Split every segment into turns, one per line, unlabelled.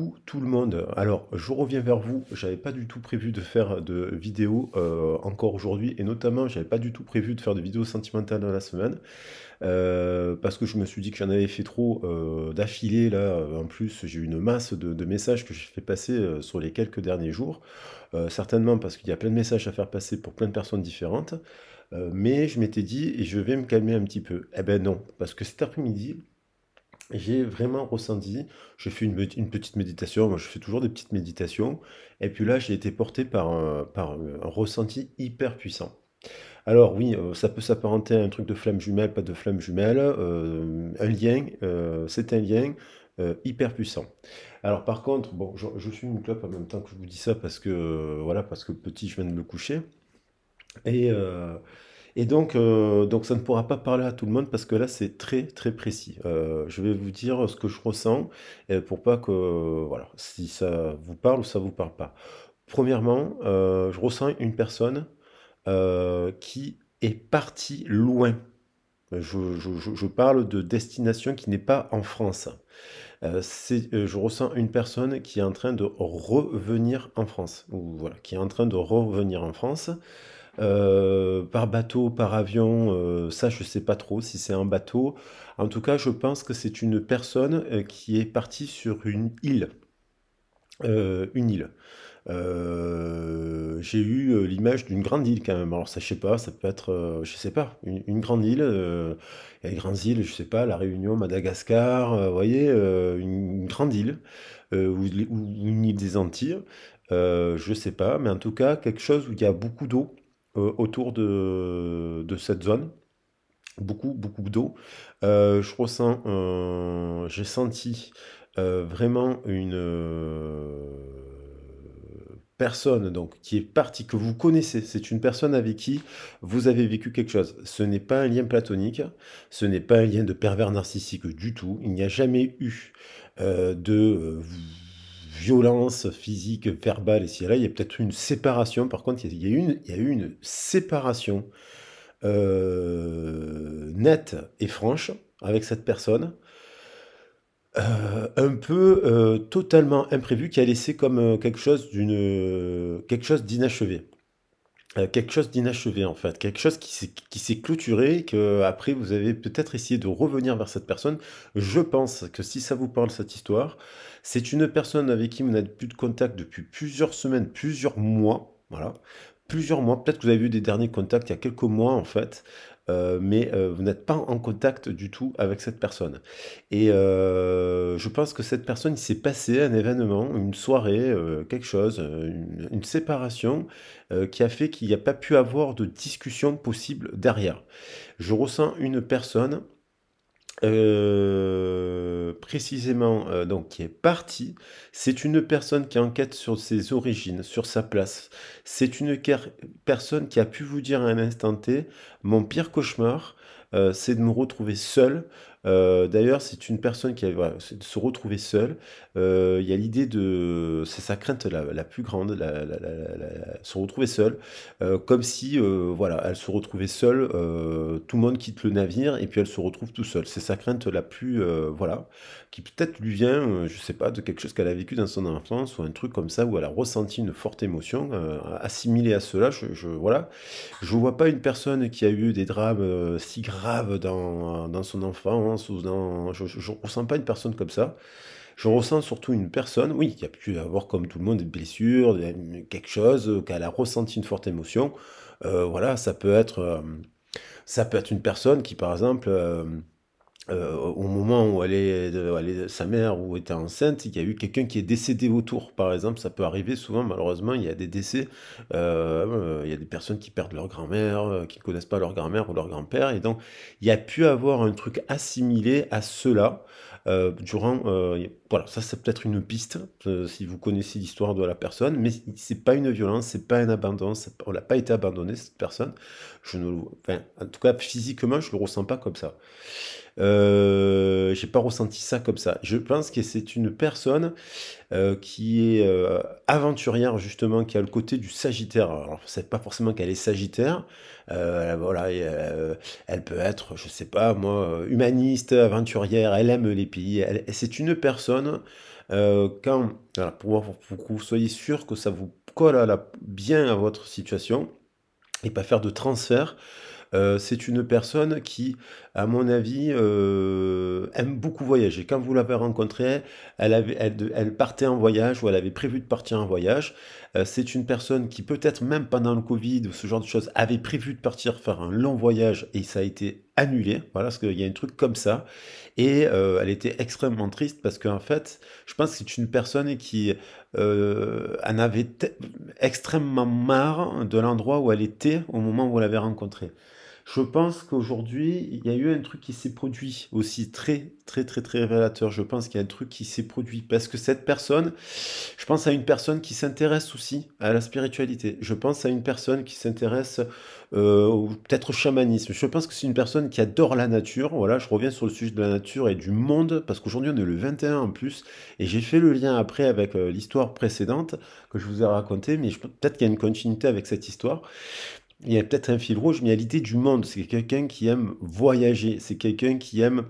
Coucou tout le monde. Alors, je reviens vers vous. J'avais pas du tout prévu de faire de vidéo encore aujourd'hui, et notamment, j'avais pas du tout prévu de faire de vidéos sentimentales dans la semaine, parce que je me suis dit que j'en avais fait trop d'affilée là. En plus, j'ai eu une masse de messages que j'ai fait passer sur les quelques derniers jours. Certainement parce qu'il y a plein de messages à faire passer pour plein de personnes différentes. Mais je m'étais dit, et je vais me calmer un petit peu. Eh ben non, parce que cet après-midi, j'ai vraiment ressenti, j'ai fait une petite méditation, moi je fais toujours des petites méditations, et puis là j'ai été porté par un ressenti hyper puissant. Alors oui, ça peut s'apparenter à un truc de flamme jumelle, pas de flamme jumelle, un lien, c'est un lien hyper puissant. Alors par contre, bon, je suis une clope en même temps que je vous dis ça parce que, voilà, parce que petit, je viens de me coucher, et, euh, et donc ça ne pourra pas parler à tout le monde parce que là c'est très très précis. Je vais vous dire ce que je ressens pour pas que voilà si ça vous parle ou ça vous parle pas. Premièrement, je ressens une personne qui est partie loin. Je parle de destination qui n'est pas en France. Je ressens une personne qui est en train de revenir en France, ou voilà, qui est en train de revenir en France. Par bateau, par avion, ça je sais pas trop si c'est un bateau. En tout cas, je pense que c'est une personne qui est partie sur une île. Une île. J'ai eu l'image d'une grande île quand même. Alors ça, je sais pas, ça peut être, je sais pas, une grande île. Il y a les grandes îles, je sais pas, La Réunion, Madagascar, vous voyez, une grande île, ou une île des Antilles. Je sais pas, mais en tout cas, quelque chose où il y a beaucoup d'eau autour de cette zone. Beaucoup, beaucoup d'eau. J'ai senti vraiment une personne donc qui est partie, que vous connaissez. C'est une personne avec qui vous avez vécu quelque chose. Ce n'est pas un lien platonique, ce n'est pas un lien de pervers narcissique du tout. Il n'y a jamais eu de violence physique, verbale, ici et là. Il y a peut-être une séparation. Par contre, il y a eu une séparation nette et franche avec cette personne, un peu totalement imprévu, qui a laissé comme quelque chose d'inachevé. Quelque chose d'inachevé en fait, quelque chose qui s'est clôturé, que après vous avez peut-être essayé de revenir vers cette personne. Je pense que si ça vous parle cette histoire, c'est une personne avec qui vous n'avez plus de contact depuis plusieurs semaines, plusieurs mois, voilà, plusieurs mois. Peut-être que vous avez eu des derniers contacts il y a quelques mois en fait, mais vous n'êtes pas en contact du tout avec cette personne. Et je pense que cette personne, il s'est passé un événement, une soirée, quelque chose, une séparation qui a fait qu'il n'y a pas pu avoir de discussion possible derrière. Je ressens une personne précisément donc qui est partie. C'est une personne qui enquête sur ses origines, sur sa place. C'est une personne qui a pu vous dire à un instant T, mon pire cauchemar, c'est de me retrouver seul. D'ailleurs, c'est une personne qui a, voilà, c'est de se retrouver seule. Il y a l'idée de, c'est sa crainte la plus grande, se retrouver seule, comme si, voilà, elle se retrouvait seule, tout le monde quitte le navire et puis elle se retrouve tout seule. C'est sa crainte la plus, voilà, qui peut-être lui vient, je sais pas, de quelque chose qu'elle a vécu dans son enfance ou un truc comme ça où elle a ressenti une forte émotion, assimilée à cela. Voilà, je vois pas une personne qui a eu des drames si graves dans son enfance ou je ressens pas une personne comme ça. Je ressens surtout une personne, oui, qui a pu avoir comme tout le monde des blessures, quelque chose, qu'elle a ressenti une forte émotion. Voilà, ça peut être une personne qui, par exemple, au moment où sa mère ou était enceinte, il y a eu quelqu'un qui est décédé autour, par exemple. Ça peut arriver souvent, malheureusement, il y a des décès. Il y a des personnes qui perdent leur grand-mère, qui ne connaissent pas leur grand-mère ou leur grand-père. Et donc, il y a pu avoir un truc assimilé à cela. Voilà, ça c'est peut-être une piste si vous connaissez l'histoire de la personne, mais c'est pas une violence, c'est pas un abandon, on n'a pas été abandonné cette personne. Enfin, en tout cas physiquement, je le ressens pas comme ça. J'ai pas ressenti ça comme ça. Je pense que c'est une personne qui est aventurière justement, qui a le côté du Sagittaire. Alors, c'est pas forcément qu'elle est Sagittaire, voilà, elle peut être, je sais pas moi, humaniste, aventurière, elle aime les pays. C'est une personne Voilà, pour que vous soyez sûr que ça vous colle bien à votre situation et pas faire de transfert. C'est une personne qui, à mon avis, aime beaucoup voyager. Quand vous l'avez rencontrée, elle partait en voyage ou elle avait prévu de partir en voyage. C'est une personne qui, peut-être même pendant le Covid ou ce genre de choses, avait prévu de partir faire un long voyage et ça a été annulé. Voilà, parce qu'il y a un truc comme ça. Et elle était extrêmement triste parce qu'en fait, je pense que c'est une personne qui en avait extrêmement marre de l'endroit où elle était au moment où elle l'avait rencontré. Je pense qu'aujourd'hui, il y a eu un truc qui s'est produit aussi très, très, très, très révélateur. Je pense qu'il y a un truc qui s'est produit parce que cette personne, je pense à une personne qui s'intéresse aussi à la spiritualité. Je pense à une personne qui s'intéresse peut-être au chamanisme. Je pense que c'est une personne qui adore la nature. Voilà, je reviens sur le sujet de la nature et du monde parce qu'aujourd'hui on est le 21 en plus et j'ai fait le lien après avec l'histoire précédente que je vous ai racontée, mais peut-être qu'il y a une continuité avec cette histoire. Il y a peut-être un fil rouge, mais il y a l'idée du monde. C'est quelqu'un qui aime voyager, c'est quelqu'un qui aime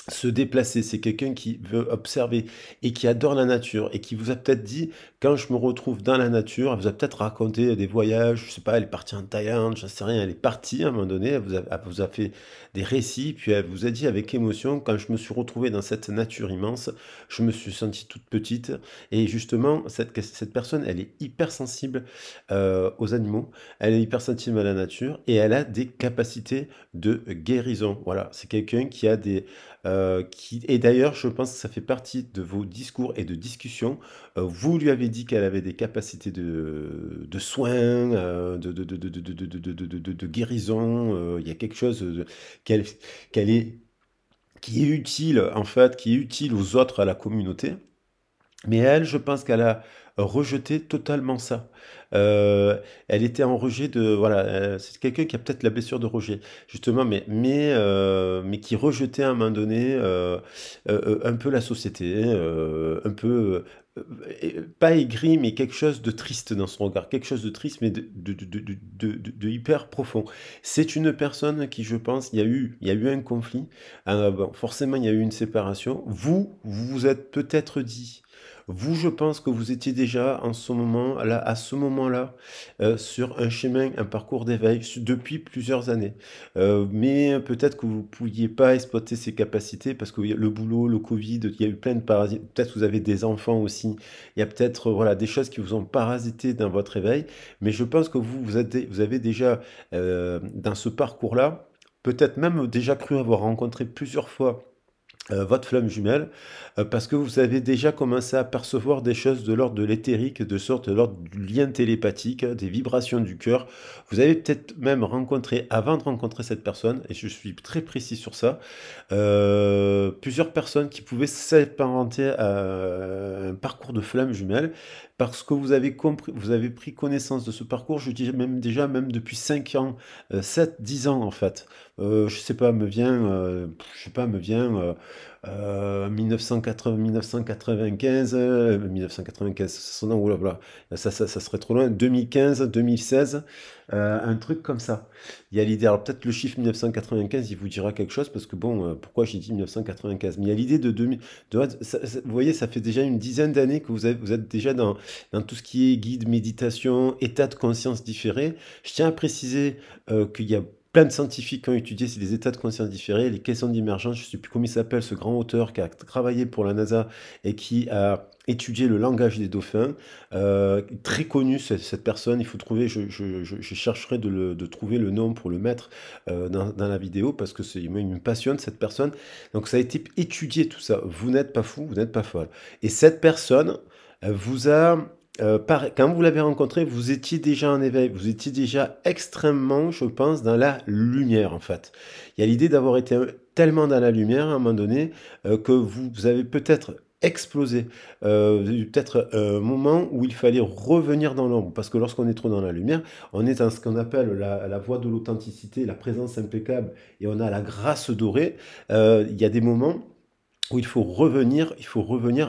se déplacer, c'est quelqu'un qui veut observer et qui adore la nature et qui vous a peut-être dit, quand je me retrouve dans la nature, elle vous a peut-être raconté des voyages, je sais pas, elle est partie en Thaïlande, je sais rien, elle est partie à un moment donné, elle vous a fait des récits, puis elle vous a dit avec émotion, quand je me suis retrouvé dans cette nature immense, je me suis sentie toute petite et justement, cette personne, elle est hyper sensible aux animaux, elle est hyper sensible à la nature et elle a des capacités de guérison. Voilà, c'est quelqu'un qui a et d'ailleurs, je pense que ça fait partie de vos discours et de discussions. Vous lui avez dit qu'elle avait des capacités de soins, de guérison. Il y a quelque chose qu'elle, qu'elle est, qui est utile, en fait, qui est utile aux autres, à la communauté. Mais elle, je pense qu'elle a rejeté totalement ça. Elle était en rejet de, voilà, c'est quelqu'un qui a peut-être la blessure de rejet, justement, mais qui rejetait à un moment donné un peu la société, un peu, pas aigri, mais quelque chose de triste dans son regard, quelque chose de triste, mais de hyper profond. C'est une personne qui, je pense, il y a eu un conflit, bon, forcément, il y a eu une séparation. Vous vous êtes peut-être dit, vous, je pense que vous étiez déjà en ce moment-là, à ce moment-là, sur un chemin, un parcours d'éveil depuis plusieurs années. Mais peut-être que vous ne pouviez pas exploiter ces capacités parce que le boulot, le Covid, il y a eu plein de parasites. Peut-être que vous avez des enfants aussi. Il y a peut-être voilà, des choses qui vous ont parasité dans votre éveil. Mais je pense que vous avez déjà, dans ce parcours-là, peut-être même déjà cru avoir rencontré plusieurs fois votre flamme jumelle, parce que vous avez déjà commencé à percevoir des choses de l'ordre de l'éthérique, de sorte de l'ordre du lien télépathique, des vibrations du cœur. Vous avez peut-être même rencontré, avant de rencontrer cette personne, et je suis très précis sur ça, plusieurs personnes qui pouvaient s'apparenter à un parcours de flamme jumelle, parce que vous avez compris, vous avez pris connaissance de ce parcours, je dis même déjà, même depuis 5 ans, 7, 10 ans en fait. Je sais pas, je sais pas, me vient 1980, 1995, 1995, son nom, oulala, ça serait trop loin, 2015, 2016, un truc comme ça. Il y a l'idée, alors peut-être le chiffre 1995, il vous dira quelque chose, parce que bon, pourquoi j'ai dit 1995? Mais il y a l'idée de 2000, vous voyez, ça fait déjà une dizaine d'années que vous êtes déjà dans tout ce qui est guide, méditation, état de conscience différé. Je tiens à préciser qu'il y a plein de scientifiques qui ont étudié les états de conscience différés, les questions d'émergence. Je ne sais plus comment il s'appelle, ce grand auteur qui a travaillé pour la NASA et qui a étudié le langage des dauphins. Très connu, cette personne. Il faut trouver, je chercherai de trouver le nom pour le mettre dans la vidéo parce que il me passionne, cette personne. Donc ça a été étudié tout ça. Vous n'êtes pas fou, vous n'êtes pas folle. Et cette personne vous a quand vous l'avez rencontré, vous étiez déjà en éveil, vous étiez déjà extrêmement, je pense, dans la lumière en fait. Il y a l'idée d'avoir été tellement dans la lumière à un moment donné que vous avez peut-être explosé. Vous avez eu peut-être un moment où il fallait revenir dans l'ombre, parce que lorsqu'on est trop dans la lumière, on est dans ce qu'on appelle la voie de l'authenticité, la présence impeccable, et on a la grâce dorée. Il y a des moments où il faut revenir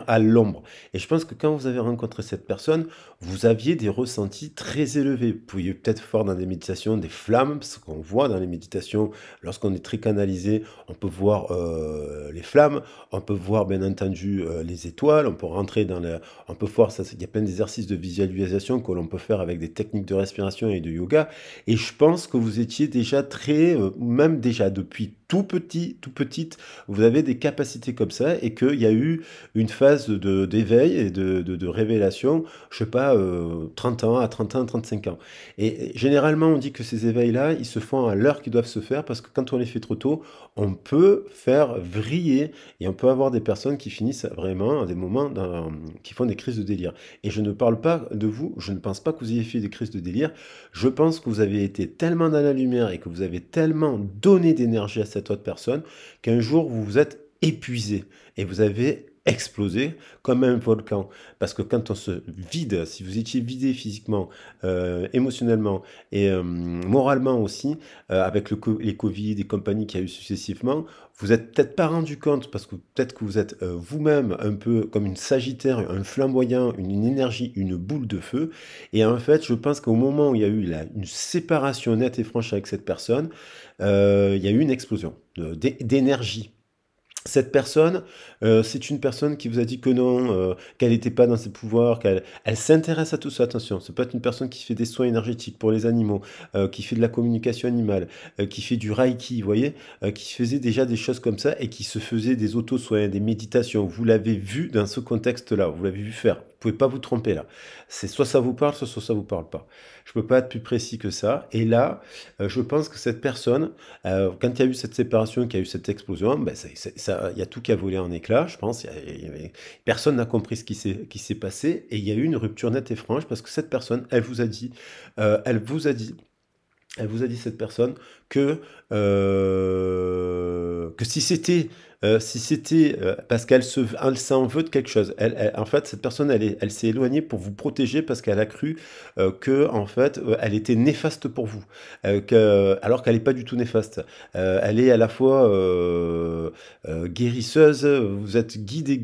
à l'ombre. Et je pense que quand vous avez rencontré cette personne, vous aviez des ressentis très élevés. Vous pouviez peut-être voir dans des méditations des flammes, ce qu'on voit dans les méditations, lorsqu'on est très canalisé, on peut voir les flammes, on peut voir bien entendu les étoiles, on peut rentrer dans le, on peut voir ça, il y a plein d'exercices de visualisation que l'on peut faire avec des techniques de respiration et de yoga. Et je pense que vous étiez déjà très, même déjà depuis tout petit, tout petite, vous avez des capacités comme ça et qu'il y a eu une phase d'éveil et de révélation, je sais pas, 30 ans, à 30 ans, 35 ans. Et généralement, on dit que ces éveils-là, ils se font à l'heure qu'ils doivent se faire parce que quand on les fait trop tôt, on peut faire vriller et on peut avoir des personnes qui finissent vraiment à des moments qui font des crises de délire. Et je ne parle pas de vous, je ne pense pas que vous ayez fait des crises de délire, je pense que vous avez été tellement dans la lumière et que vous avez tellement donné d'énergie à cette autre personne qu'un jour vous vous êtes épuisé et vous avez explosé comme un volcan. Parce que quand on se vide, si vous étiez vidé physiquement, émotionnellement et moralement aussi, avec les Covid et compagnie qu'il y a eu successivement, vous êtes peut-être pas rendu compte parce que peut-être que vous êtes vous-même un peu comme une sagittaire, un flamboyant, une énergie, une boule de feu. Et en fait, je pense qu'au moment où il y a eu une séparation nette et franche avec cette personne, il y a eu une explosion d'énergie. Cette personne, c'est une personne qui vous a dit que non, qu'elle n'était pas dans ses pouvoirs, qu'elle elle s'intéresse à tout ça. Attention, ça peut être une personne qui fait des soins énergétiques pour les animaux, qui fait de la communication animale, qui fait du reiki, vous voyez, qui faisait déjà des choses comme ça et qui se faisait des auto-soins, des méditations. Vous l'avez vu dans ce contexte-là, vous l'avez vu faire. Vous pouvez pas vous tromper là. C'est soit ça vous parle, soit ça vous parle pas. Je peux pas être plus précis que ça. Et là, je pense que cette personne, quand il y a eu cette séparation, qu'il y a eu cette explosion, ben il y a tout qui a volé en éclats, je pense. Personne n'a compris ce qui s'est passé et il y a eu une rupture nette et franche parce que cette personne, elle vous a dit elle vous a dit cette personne que si c'était parce elle s'en veut de quelque chose. En fait, cette personne, elle s'est éloignée pour vous protéger parce qu'elle a cru que en fait, elle était néfaste pour vous, alors qu'elle n'est pas du tout néfaste. Elle est à la fois guérisseuse. Vous êtes guidé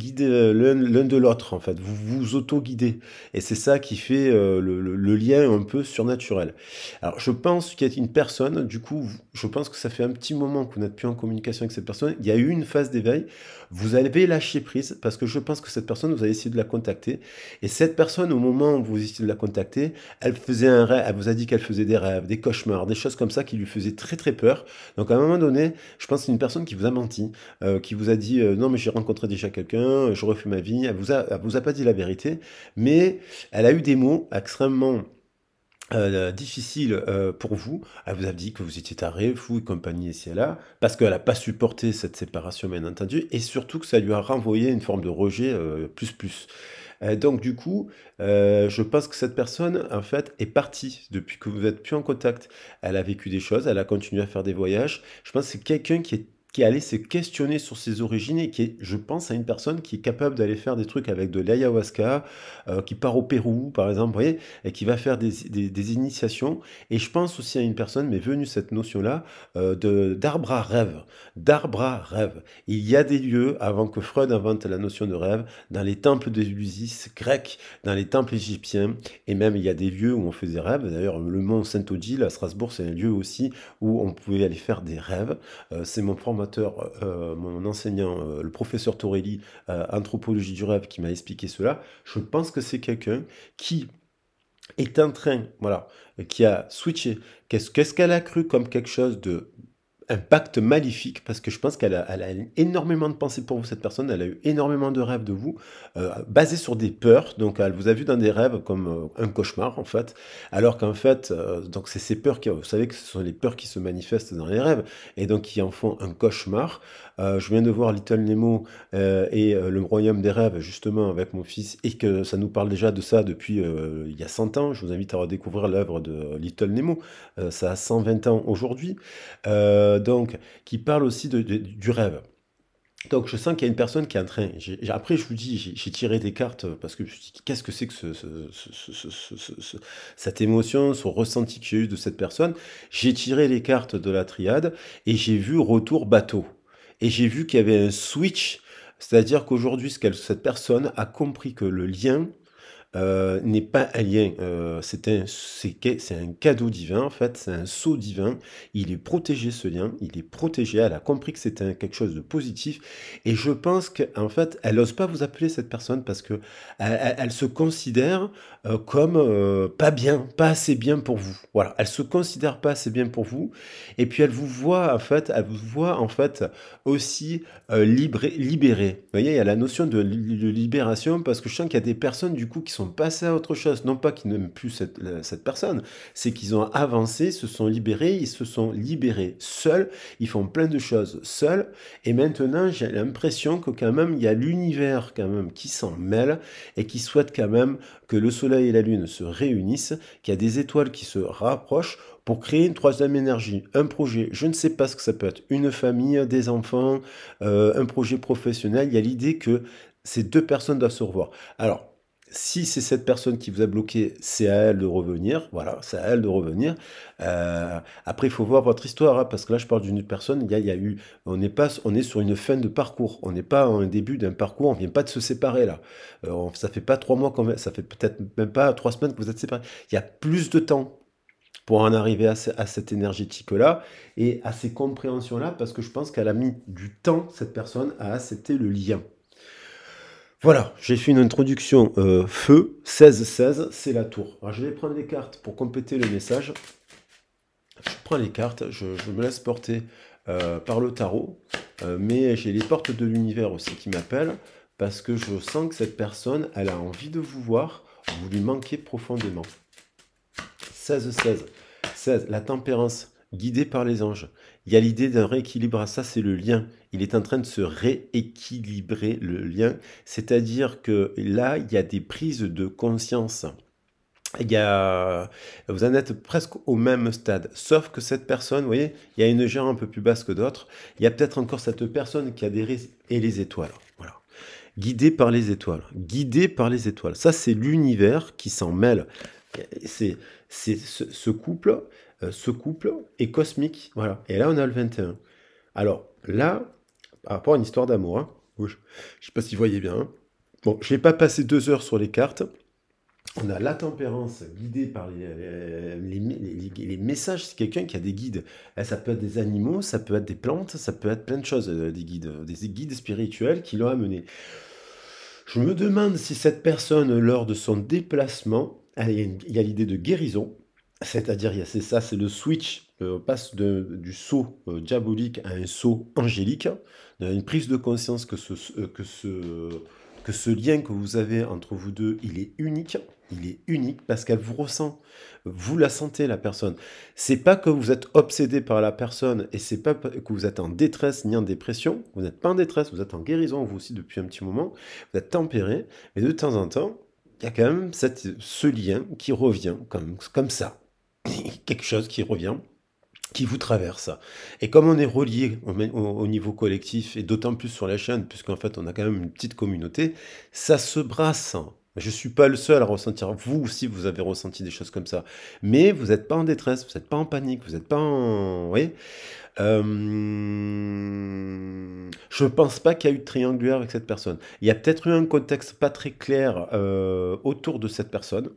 l'un de l'autre en fait. Vous vous auto-guidez et c'est ça qui fait le lien un peu surnaturel. Alors, je pense qu'il y a une personne, du coup, je pense que ça fait un petit moment que vous n'êtes plus en communication avec cette personne. Il y a eu une phase d'éveil. Vous avez lâché prise parce que je pense que cette personne, vous avez essayé de la contacter. Et cette personne, au moment où vous essayez de la contacter, elle faisait un rêve. Elle vous a dit qu'elle faisait des rêves, des cauchemars, des choses comme ça qui lui faisaient très très peur. Donc, à un moment donné, je pense que c'est une personne qui vous a menti, qui vous a dit non, mais j'ai rencontré déjà quelqu'un, je refais ma vie. Elle vous a pas dit la vérité, mais elle a eu des mots extrêmement difficile pour vous. Elle vous a dit que vous étiez taré, fou et compagnie ici et là, parce qu'elle n'a pas supporté cette séparation, bien entendu, et surtout que ça lui a renvoyé une forme de rejet plus plus. Donc du coup, je pense que cette personne, en fait, est partie depuis que vous n'êtes plus en contact. Elle a vécu des choses, elle a continué à faire des voyages. Je pense que c'est quelqu'un qui est allé se questionner sur ses origines et qui est, je pense, à une personne qui est capable d'aller faire des trucs avec de l'ayahuasca, qui part au Pérou, par exemple, vous voyez, et qui va faire des initiations. Et je pense aussi à une personne, m'est venue cette notion-là, d'arbre à rêve. D'arbre à rêve. Il y a des lieux, avant que Freud invente la notion de rêve, dans les temples des Ulysse grecs, dans les temples égyptiens, et même il y a des lieux où on faisait rêve. D'ailleurs, le mont Saint-Odile à Strasbourg, c'est un lieu aussi où on pouvait aller faire des rêves. C'est mon formateur, mon enseignant, le professeur Torelli, anthropologie du rêve, qui m'a expliqué cela. Je pense que c'est quelqu'un qui est en train, voilà, qui a switché. Qu'est-ce qu'elle a cru comme quelque chose de un pacte maléfique, parce que je pense elle a énormément de pensées pour vous, cette personne, elle a eu énormément de rêves de vous, basés sur des peurs, donc elle vous a vu dans des rêves comme un cauchemar, en fait, alors qu'en fait, donc c'est ces peurs qui, vous savez que ce sont les peurs qui se manifestent dans les rêves, et donc qui en font un cauchemar. Je viens de voir Little Nemo et le Royaume des rêves, justement, avec mon fils, et que ça nous parle déjà de ça depuis il y a 100 ans, je vous invite à redécouvrir l'œuvre de Little Nemo, ça a 120 ans aujourd'hui, donc, qui parle aussi du rêve. Donc, je sens qu'il y a une personne qui est en train. Après, je vous dis, j'ai tiré des cartes parce que je me suis dit, qu'est-ce que c'est que cette émotion, ce ressenti que j'ai eu de cette personne. J'ai tiré les cartes de la triade et j'ai vu retour bateau. Et j'ai vu qu'il y avait un switch C'est-à-dire qu'aujourd'hui, cette personne a compris que le lien n'est pas un lien, c'est un cadeau divin en fait, c'est un sceau divin. Il est protégé ce lien, il est protégé. Elle a compris que c'était quelque chose de positif, et je pense qu'en fait, elle n'ose pas vous appeler cette personne parce que elle se considère comme pas bien, pas assez bien pour vous. Voilà, elle se considère pas assez bien pour vous, et puis elle vous voit en fait aussi libéré. Vous voyez, il y a la notion de libération, parce que je sens qu'il y a des personnes du coup qui sont passées à autre chose. Non pas qu'ils n'aiment plus cette personne, c'est qu'ils ont avancé, se sont libérés, ils se sont libérés seuls, ils font plein de choses seuls, et maintenant j'ai l'impression que quand même il y a l'univers quand même qui s'en mêle et qui souhaite quand même que le soleil et la lune se réunissent, qu'il y a des étoiles qui se rapprochent pour créer une troisième énergie, un projet. Je ne sais pas ce que ça peut être, une famille, des enfants, un projet professionnel. Il y a l'idée que ces deux personnes doivent se revoir. Alors, si c'est cette personne qui vous a bloqué, c'est à elle de revenir. Voilà, c'est à elle de revenir. Après, il faut voir votre histoire, hein, parce que là, je parle d'une personne. Il y a eu, on est sur une fin de parcours. On n'est pas en début d'un parcours. On vient pas de se séparer là. Ça fait pas 3 mois, ça fait peut-être même pas 3 semaines que vous êtes séparés. Il y a plus de temps pour en arriver à cette énergétique-là et à ces compréhensions-là, parce que je pense qu'elle a mis du temps, cette personne, à accepter le lien. Voilà, j'ai fait une introduction feu, 16-16, c'est la tour. Alors je vais prendre les cartes pour compléter le message. Je prends les cartes, je me laisse porter par le tarot, mais j'ai les portes de l'univers aussi qui m'appellent, parce que je sens que cette personne, elle a envie de vous voir, vous lui manquez profondément. 16-16. 16, la tempérance, guidée par les anges. Il y a l'idée d'un rééquilibrage, ça c'est le lien. Il est en train de se rééquilibrer, le lien. C'est-à-dire que là, il y a des prises de conscience. Vous en êtes presque au même stade. Sauf que cette personne, vous voyez, il y a une gère un peu plus basse que d'autres. Il y a peut-être encore cette personne qui a des risques et les étoiles. Voilà. Guidé par les étoiles. Guidé par les étoiles. Ça, c'est l'univers qui s'en mêle. C'est ce couple est cosmique. Voilà. Et là, on a le 21. Alors, là, par rapport à une histoire d'amour, hein, je ne sais pas si vous voyez bien, hein. Bon, je n'ai pas passé 2 heures sur les cartes. On a la tempérance guidée par les messages. C'est quelqu'un qui a des guides. Ça peut être des animaux, ça peut être des plantes, ça peut être plein de choses, des guides spirituels qui l'ont amené. Je me demande si cette personne, lors de son déplacement, il y a l'idée de guérison, c'est-à-dire, c'est ça, c'est le switch, on passe du sceau diabolique à un sceau angélique, une prise de conscience que ce lien que vous avez entre vous deux, il est unique parce qu'elle vous ressent, vous la sentez la personne. C'est pas que vous êtes obsédé par la personne, et c'est pas que vous êtes en détresse ni en dépression, vous n'êtes pas en détresse, vous êtes en guérison vous aussi depuis un petit moment, vous êtes tempéré, mais de temps en temps, il y a quand même ce lien qui revient comme ça. Quelque chose qui revient, qui vous traverse. Et comme on est relié au niveau collectif, et d'autant plus sur la chaîne, puisqu'en fait on a quand même une petite communauté, ça se brasse. Je ne suis pas le seul à ressentir. Vous aussi, vous avez ressenti des choses comme ça. Mais vous n'êtes pas en détresse, vous n'êtes pas en panique, vous n'êtes pas en... Vous voyez. Je pense pas qu'il y a eu de triangulaire avec cette personne. Il y a peut-être eu un contexte pas très clair autour de cette personne,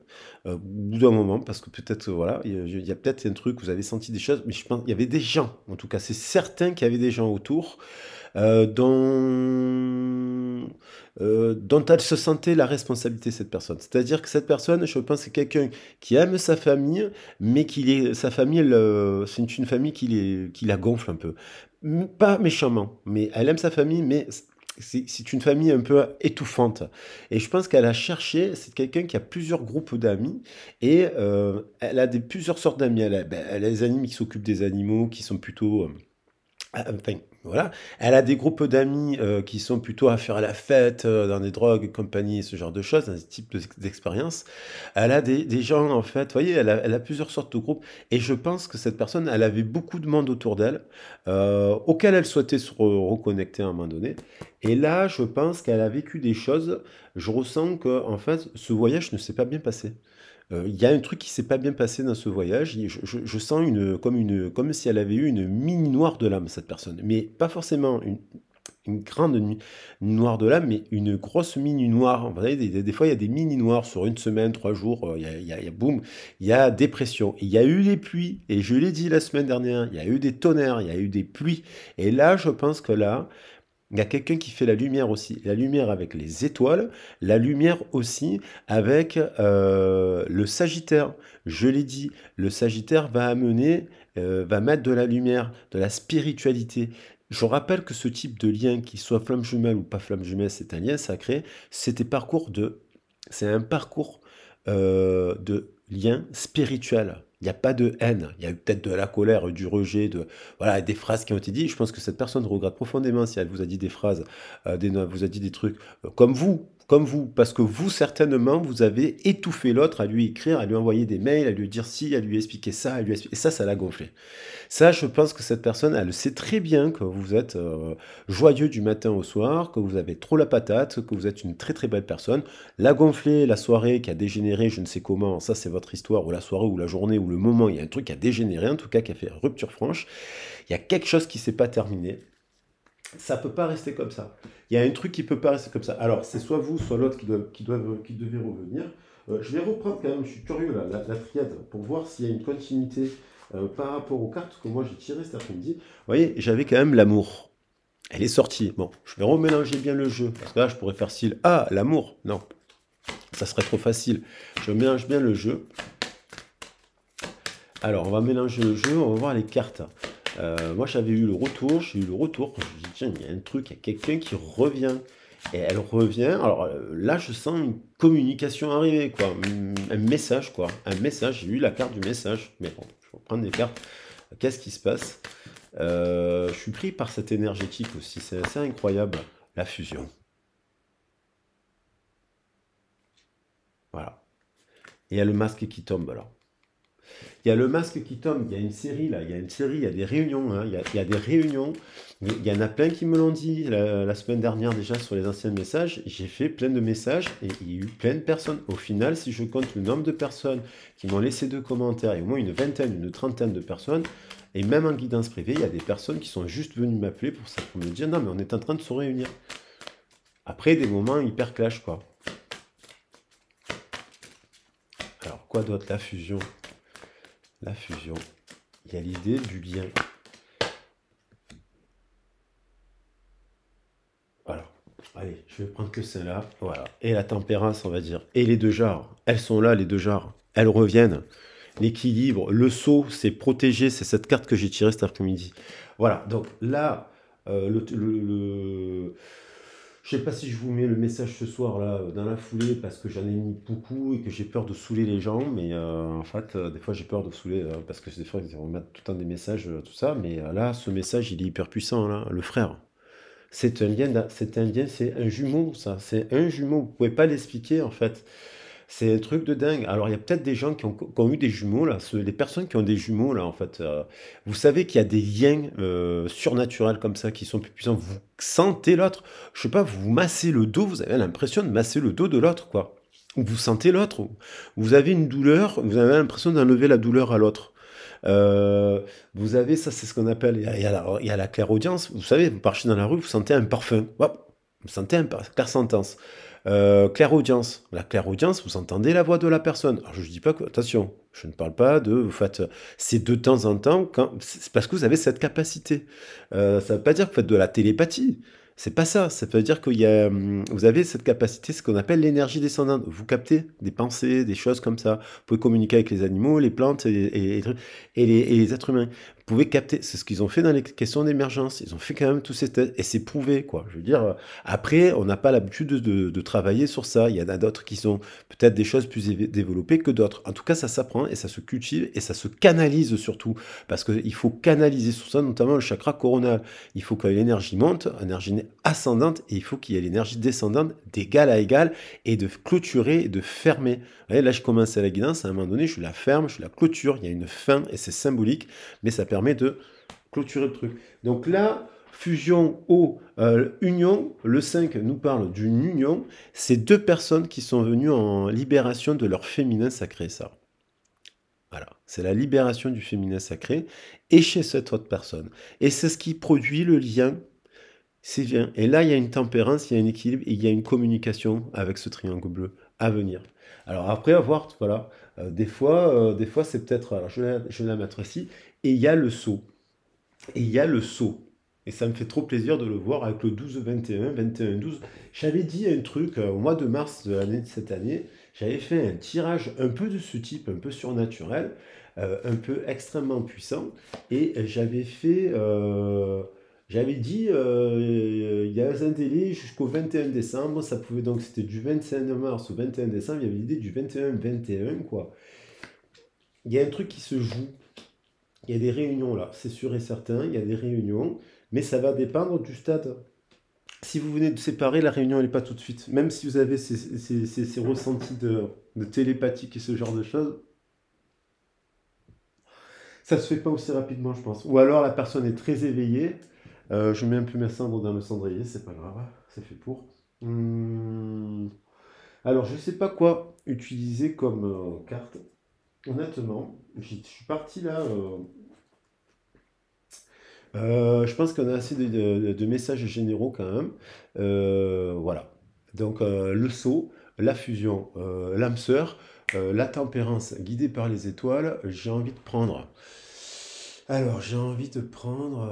au bout d'un moment, parce que peut-être, voilà, il y a peut-être un truc, vous avez senti des choses, mais je pense qu'il y avait des gens, en tout cas, c'est certain qu'il y avait des gens autour euh, dont, dont elle se sentait la responsabilité, cette personne. C'est-à-dire que cette personne, je pense, c'est quelqu'un qui aime sa famille, mais sa famille, c'est une famille qui la gonfle un peu. Pas méchamment, mais elle aime sa famille, mais c'est une famille un peu étouffante. Et je pense qu'elle a cherché, c'est quelqu'un qui a plusieurs groupes d'amis, et elle a plusieurs sortes d'amis. Elle a des amis qui s'occupent des animaux, qui sont plutôt... enfin, voilà. Elle a des groupes d'amis qui sont plutôt à faire la fête, dans des drogues, compagnie, ce genre de choses, un type d'expérience. Elle a des gens, en fait, vous voyez, elle a plusieurs sortes de groupes. Et je pense que cette personne, elle avait beaucoup de monde autour d'elle, auquel elle souhaitait se reconnecter à un moment donné. Et là, je pense qu'elle a vécu des choses. Je ressens que, en fait, ce voyage ne s'est pas bien passé. Il y a un truc qui s'est pas bien passé dans ce voyage. Je sens comme si elle avait eu une mine noire de l'âme, cette personne. Mais pas forcément une grande nuit noire de l'âme, mais une grosse mini noire. Vous savez, des fois, il y a des mini noirs sur une semaine, 3 jours, boum, il y a dépression. Il y a eu les pluies, et je l'ai dit la semaine dernière, il y a eu des tonnerres, il y a eu des pluies. Et là, je pense que là, il y a quelqu'un qui fait la lumière aussi. La lumière avec les étoiles, la lumière aussi avec le Sagittaire. Je l'ai dit, le Sagittaire va amener, va mettre de la lumière, de la spiritualité. Je rappelle que ce type de lien, qu'il soit flamme jumelle ou pas flamme jumelle, c'est un lien sacré. C'est un parcours de lien spirituel. Il n'y a pas de haine. Il y a eu peut-être de la colère, du rejet, voilà, des phrases qui ont été dites. Je pense que cette personne regrette profondément si elle vous a dit des phrases, vous a dit des trucs comme vous, parce que vous, certainement, vous avez étouffé l'autre à lui écrire, à lui envoyer des mails, à lui dire ci, à lui expliquer ça, et ça l'a gonflé. Ça, je pense que cette personne, elle sait très bien que vous êtes joyeux du matin au soir, que vous avez trop la patate, que vous êtes une très très belle personne. La gonflée, la soirée qui a dégénéré, je ne sais comment, ça c'est votre histoire, ou la soirée, ou la journée, ou le moment, il y a un truc qui a dégénéré, en tout cas qui a fait rupture franche. Il y a quelque chose qui ne s'est pas terminé. Ça peut pas rester comme ça. Il y a un truc qui peut pas rester comme ça. Alors, c'est soit vous, soit l'autre qui devait revenir. Je vais reprendre quand même, je suis curieux là, la triade, pour voir s'il y a une continuité par rapport aux cartes que moi j'ai tirées cet après-midi. Vous voyez, j'avais quand même l'amour. Elle est sortie. Bon, je vais remélanger bien le jeu. Parce que là, je pourrais faire style, ah, l'amour. Non, ça serait trop facile. Je mélange bien le jeu. Alors, on va mélanger le jeu, on va voir les cartes. Moi, j'avais eu le retour, j'ai eu le retour. Je me dis, tiens, il y a un truc, il y a quelqu'un qui revient. Et elle revient. Alors là, je sens une communication arriver, quoi. Un message, quoi. Un message. J'ai eu la carte du message. Mais bon, je vais prendre des cartes. Qu'est-ce qui se passe? Je suis pris par cette énergétique aussi. C'est assez incroyable. La fusion. Voilà. Et il y a le masque qui tombe, alors. Il y a le masque qui tombe, il y a une série là, il y a une série, il y a des réunions, hein, il y a des réunions. Il y en a plein qui me l'ont dit la semaine dernière déjà sur les anciens messages. J'ai fait plein de messages et il y a eu plein de personnes. Au final, si je compte le nombre de personnes qui m'ont laissé de commentaires, et au moins une vingtaine, une trentaine de personnes, et même en guidance privée, il y a des personnes qui sont juste venues m'appeler pour ça, pour me dire non mais on est en train de se réunir. Après des moments hyper clash quoi. Alors quoi d'autre? La fusion. La fusion. Il y a l'idée du lien. Voilà. Allez, je vais prendre que celle-là. Voilà. Et la tempérance, on va dire. Et les deux jarres. Elles sont là, les deux jarres. Elles reviennent. L'équilibre, le saut, c'est protégé. C'est cette carte que j'ai tirée cet après-midi. Voilà. Donc là, je sais pas si je vous mets le message ce soir là dans la foulée parce que j'en ai mis beaucoup et que j'ai peur de saouler les gens, mais en fait des fois j'ai peur de saouler parce que des fois ils vont mettre tout le temps des messages tout ça, mais là ce message il est hyper puissant là, le frère. C'est un lien, c'est un jumeau ça, c'est un jumeau. Vous pouvez pas l'expliquer en fait. C'est un truc de dingue. Alors, il y a peut-être des gens qui ont eu des jumeaux, là. Les personnes qui ont des jumeaux, là, en fait, vous savez qu'il y a des liens surnaturels comme ça qui sont plus puissants. Vous sentez l'autre. Je sais pas, vous massez le dos, vous avez l'impression de masser le dos de l'autre, quoi. Ou vous sentez l'autre. Vous avez une douleur, vous avez l'impression d'enlever la douleur à l'autre. Vous avez, ça, c'est ce qu'on appelle, il y a la clairaudience. Vous savez, vous marchez dans la rue, vous sentez un parfum. Hop, vous sentez un clair-sentence. Clairaudience. La clairaudience, vous entendez la voix de la personne. Alors je ne dis pas que, attention, je ne parle pas de, vous faites, c'est de temps en temps, c'est parce que vous avez cette capacité. Ça ne veut pas dire que vous faites de la télépathie. C'est pas ça. Ça veut dire vous avez cette capacité, ce qu'on appelle l'énergie descendante. Vous captez des pensées, des choses comme ça. Vous pouvez communiquer avec les animaux, les plantes et les êtres humains. Vous pouvez capter. C'est ce qu'ils ont fait dans les questions d'émergence. Ils ont fait quand même tous ces tests et c'est prouvé, quoi. Je veux dire, après, on n'a pas l'habitude de travailler sur ça. Il y en a d'autres qui sont peut-être des choses plus développées que d'autres. En tout cas, ça s'apprend et ça se cultive et ça se canalise surtout. Parce qu'il faut canaliser sur ça, notamment le chakra coronal. Il faut que l'énergie monte, l'énergie ascendante, et il faut qu'il y ait l'énergie descendante d'égal à égal et de clôturer et de fermer. Vous voyez, là, je commence à la guidance, à un moment donné, je la ferme, je la clôture, il y a une fin et c'est symbolique, mais ça permet de clôturer le truc. Donc là, fusion au union, le 5 nous parle d'une union, c'est deux personnes qui sont venues en libération de leur féminin sacré, ça. Voilà, c'est la libération du féminin sacré et chez cette autre personne. Et c'est ce qui produit le lien C'est bien. Et là, il y a une tempérance, il y a un équilibre et il y a une communication avec ce triangle bleu à venir. Alors après, à voir, voilà. Des fois c'est peut-être. Alors je vais la mettre ici. Et il y a le saut. Et il y a le saut. Et ça me fait trop plaisir de le voir avec le 12-21, 21-12. J'avais dit un truc au mois de mars de cette année. J'avais fait un tirage un peu de ce type, un peu surnaturel, un peu extrêmement puissant. Et j'avais dit, il y a un délai jusqu'au 21 décembre. Ça pouvait donc, c'était du 25 mars au 21 décembre. Il y avait l'idée du 21-21, quoi. Il y a un truc qui se joue. Il y a des réunions là, c'est sûr et certain, il y a des réunions, mais ça va dépendre du stade. Si vous venez de séparer, la réunion elle n'est pas tout de suite. Même si vous avez ces ressentis de télépathique et ce genre de choses, ça se fait pas aussi rapidement, je pense. Ou alors la personne est très éveillée. Je mets un peu mes cendres dans le cendrier, c'est pas grave, c'est fait pour. Hum, Alors je sais pas quoi utiliser comme carte. Honnêtement, je suis parti là. Je pense qu'on a assez de messages généraux quand même. Voilà. Donc le sceau, la fusion, l'âme sœur, la tempérance guidée par les étoiles, j'ai envie de prendre. Alors j'ai envie de prendre.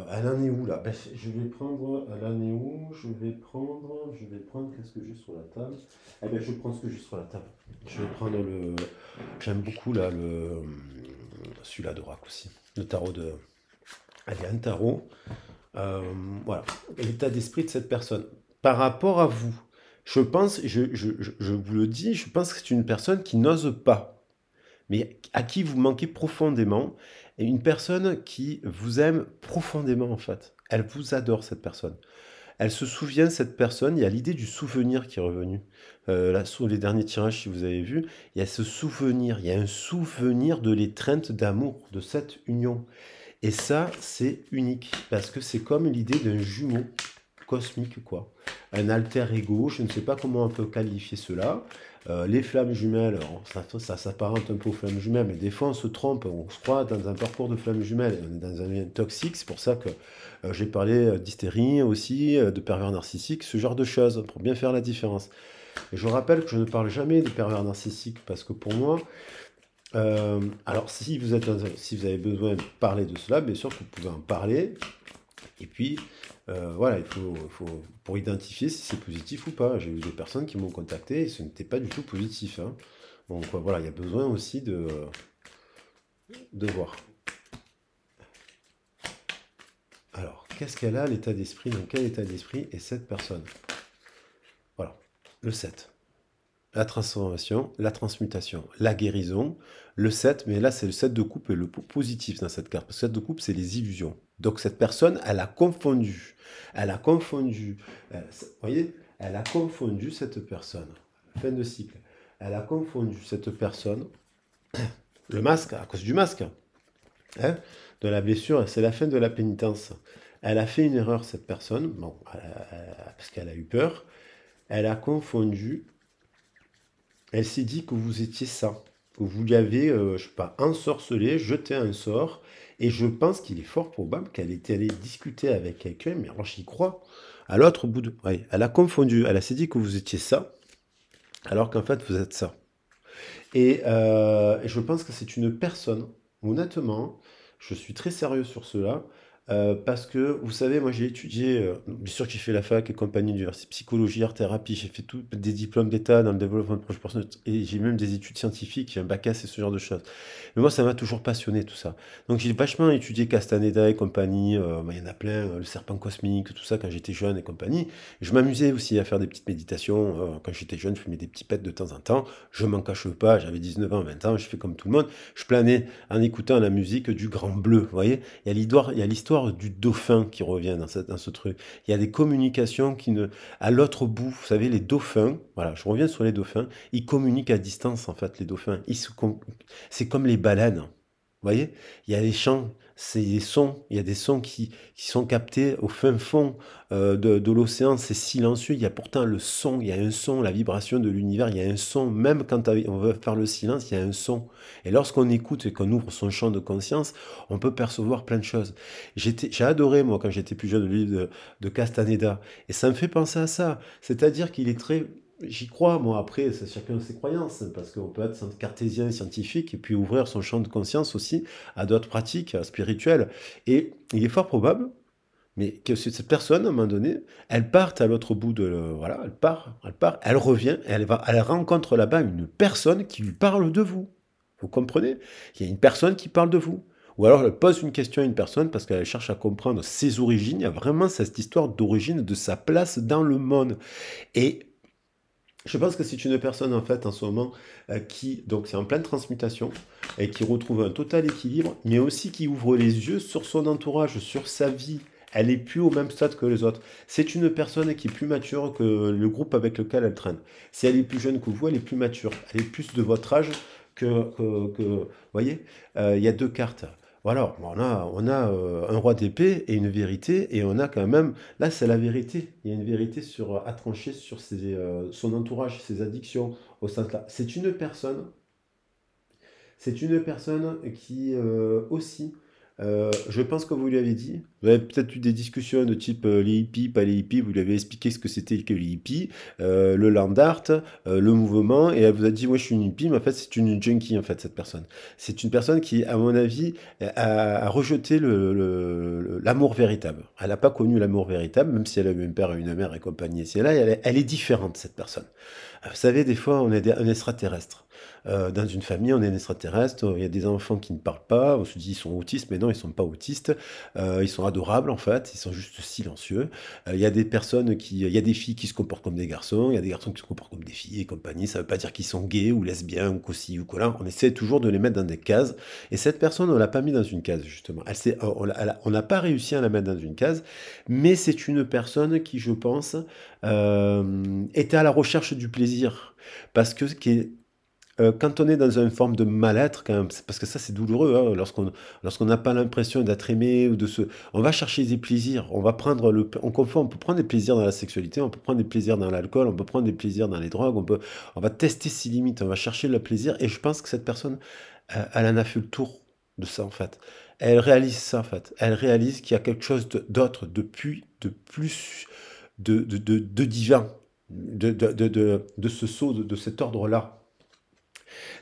Elle en est où là? Ben, je vais prendre. Elle en est où? Je vais prendre. Qu'est-ce que j'ai sur la table? Eh ben je prends ce que j'ai sur la table. Je vais prendre le. J'aime beaucoup là celui-là d'Oracle aussi. Le tarot de. Allez, un tarot. Euh, voilà, l'état d'esprit de cette personne. Par rapport à vous, je pense, je vous le dis, je pense que c'est une personne qui n'ose pas, mais à qui vous manquez profondément, et une personne qui vous aime profondément en fait. Elle vous adore cette personne. Elle se souvient, cette personne, il y a l'idée du souvenir qui est revenu. Là, sur les derniers tirages, si vous avez vu, il y a ce souvenir, il y a un souvenir de l'étreinte d'amour, de cette union. Et ça, c'est unique, parce que c'est comme l'idée d'un jumeau cosmique, quoi. Un alter ego, je ne sais pas comment on peut qualifier cela. Les flammes jumelles, alors, ça s'apparente un peu aux flammes jumelles, mais des fois on se trompe, on se croit dans un parcours de flammes jumelles, on est dans un lien toxique, c'est pour ça que j'ai parlé d'hystérie aussi, de pervers narcissique, ce genre de choses, pour bien faire la différence. Et je rappelle que je ne parle jamais de pervers narcissique, parce que pour moi, alors, si vous avez besoin de parler de cela, bien sûr que vous pouvez en parler. Et puis, voilà, pour identifier si c'est positif ou pas. J'ai eu des personnes qui m'ont contacté et ce n'était pas du tout positif, hein. Donc voilà, il y a besoin aussi de voir. Alors, qu'est-ce qu'elle a, l'état d'esprit? Dans quel état d'esprit est cette personne? Voilà, le 7. La transformation, la transmutation, la guérison, le 7, mais là c'est le 7 de coupe et le positif dans cette carte. Parce que le 7 de coupe, c'est les illusions. Donc cette personne, elle a confondu. Elle a confondu. Vous voyez? Elle a confondu cette personne. Fin de cycle. Elle a confondu cette personne. Le masque, à cause du masque. Hein, de la blessure, c'est la fin de la pénitence. Elle a fait une erreur, cette personne. Bon, parce qu'elle a eu peur. Elle a confondu. Elle s'est dit que vous étiez ça, que vous lui avez, je sais pas, ensorcelé, jeté un sort, et je pense qu'il est fort probable qu'elle était allée discuter avec quelqu'un, mais alors j'y crois, à l'autre bout de... Oui, elle a confondu, elle s'est dit que vous étiez ça, alors qu'en fait vous êtes ça. Et je pense que c'est une personne, honnêtement, je suis très sérieux sur cela, parce que, vous savez, moi j'ai étudié, bien sûr que j'ai fait la fac et compagnie d'université, psychologie, art thérapie, j'ai fait tout, des diplômes d'état dans le développement de projet personnel, et j'ai même des études scientifiques, j'ai un bac S et ce genre de choses. Mais moi ça m'a toujours passionné tout ça. Donc j'ai vachement étudié Castaneda et compagnie, bah, il y en a plein, le serpent cosmique, tout ça quand j'étais jeune et compagnie. Je m'amusais aussi à faire des petites méditations, quand j'étais jeune, je fumais des petits pets de temps en temps, je m'en cache pas, j'avais 19 ans, 20 ans, je fais comme tout le monde, je planais en écoutant la musique du Grand Bleu, vous voyez? Il y a l'histoire du dauphin qui revient dans ce truc. Il y a des communications qui ne... À l'autre bout, vous savez, les dauphins, voilà, je reviens sur les dauphins, ils communiquent à distance, en fait, les dauphins. C'est comme les baleines. voyez? Il y a les chants, c'est des sons, il y a des sons qui sont captés au fin fond de l'océan, c'est silencieux, il y a pourtant le son, il y a un son, la vibration de l'univers, il y a un son, même quand on veut faire le silence, il y a un son. Et lorsqu'on écoute et qu'on ouvre son champ de conscience, on peut percevoir plein de choses. J'ai adoré, moi, quand j'étais plus jeune, le livre de Castaneda, et ça me fait penser à ça, c'est-à-dire qu'il est très... J'y crois, moi, après, c'est chacun ses croyances, parce qu'on peut être cartésien, scientifique, et puis ouvrir son champ de conscience aussi à d'autres pratiques spirituelles. Et il est fort probable, mais que cette personne, à un moment donné, elle parte à l'autre bout de... Voilà, elle revient, elle rencontre là-bas une personne qui lui parle de vous. Vous comprenez? Il y a une personne qui parle de vous. Ou alors elle pose une question à une personne parce qu'elle cherche à comprendre ses origines. Il y a vraiment cette histoire d'origine, de sa place dans le monde. Et je pense que c'est une personne en fait en ce moment qui, donc c'est en pleine transmutation et qui retrouve un total équilibre, mais aussi qui ouvre les yeux sur son entourage, sur sa vie. Elle est plus au même stade que les autres. C'est une personne qui est plus mature que le groupe avec lequel elle traîne. Si elle est plus jeune que vous, elle est plus mature. Elle est plus de votre âge vous voyez, il y a deux cartes. Voilà, on a un roi d'épée et une vérité, et on a quand même, là c'est la vérité, il y a une vérité à trancher sur son entourage, ses addictions, au sens là. C'est une personne qui aussi, je pense que vous lui avez dit, vous avez peut-être eu des discussions de type les hippies, pas les hippies, vous lui avez expliqué ce que c'était que les hippies, le land art, le mouvement, et elle vous a dit, moi je suis une hippie, mais en fait c'est une junkie en fait cette personne. C'est une personne qui, à mon avis, a rejeté l'amour véritable. Elle n'a pas connu l'amour véritable, même si elle a eu un père et une mère et compagnie, et c'est là, elle est différente cette personne. Vous savez, des fois, on est un extraterrestre. Dans une famille, on est un extraterrestre, il y a des enfants qui ne parlent pas, on se dit ils sont autistes, mais non, ils ne sont pas autistes. Ils sont adorables en fait, ils sont juste silencieux. Il y a des personnes il y a des filles qui se comportent comme des garçons, il y a des garçons qui se comportent comme des filles et compagnie. Ça ne veut pas dire qu'ils sont gays ou lesbiens ou qu'aussi ou quoi. On essaie toujours de les mettre dans des cases. Et cette personne, on l'a pas mis dans une case justement. On n'a pas réussi à la mettre dans une case, mais c'est une personne qui, je pense, était à la recherche du plaisir. Parce que quand on est dans une forme de mal-être, quand même, parce que ça c'est douloureux, hein, lorsqu'on n'a pas l'impression d'être aimé ou on va chercher des plaisirs, on peut prendre des plaisirs dans la sexualité, on peut prendre des plaisirs dans l'alcool, on peut prendre des plaisirs dans les drogues, on va tester ses limites, on va chercher le plaisir, et je pense que cette personne, elle en a fait le tour de ça en fait. Elle réalise ça en fait. Elle réalise qu'il y a quelque chose d'autre, de plus, de divin, de ce saut, de cet ordre-là.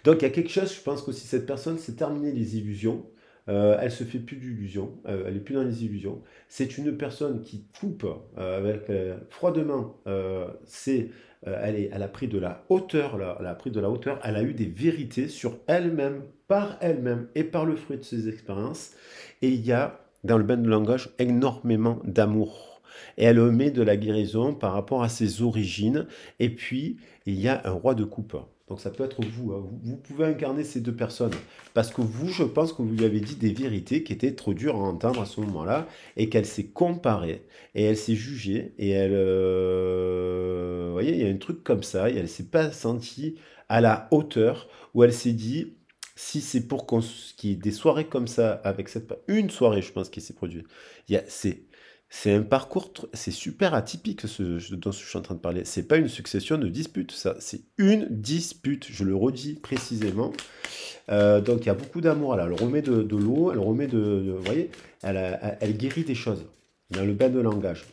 Donc il y a quelque chose, je pense qu'aussi cette personne s'est terminée les illusions. Elle se fait plus d'illusions, elle est plus dans les illusions. C'est une personne qui coupe avec froidement. Elle a pris de la hauteur, là, elle a pris de la hauteur. Elle a eu des vérités sur elle-même, par elle-même et par le fruit de ses expériences. Et il y a dans le bain de langage énormément d'amour. Et elle met de la guérison par rapport à ses origines. Et puis il y a un roi de coupe. Donc ça peut être vous, hein. Vous pouvez incarner ces deux personnes. Parce que vous, je pense que vous lui avez dit des vérités qui étaient trop dures à entendre à ce moment-là, et qu'elle s'est comparée, et elle s'est jugée, et vous voyez, il y a un truc comme ça, et elle s'est pas sentie à la hauteur, où elle s'est dit, si c'est pour qu'il y ait des soirées comme ça, avec une soirée, je pense, qui s'est produite, c'est un parcours, c'est super atypique ce dont je suis en train de parler. C'est pas une succession de disputes, ça. C'est une dispute, je le redis précisément. Donc il y a beaucoup d'amour là. Elle remet de l'eau, elle remet vous voyez, elle guérit des choses dans le bain de langage.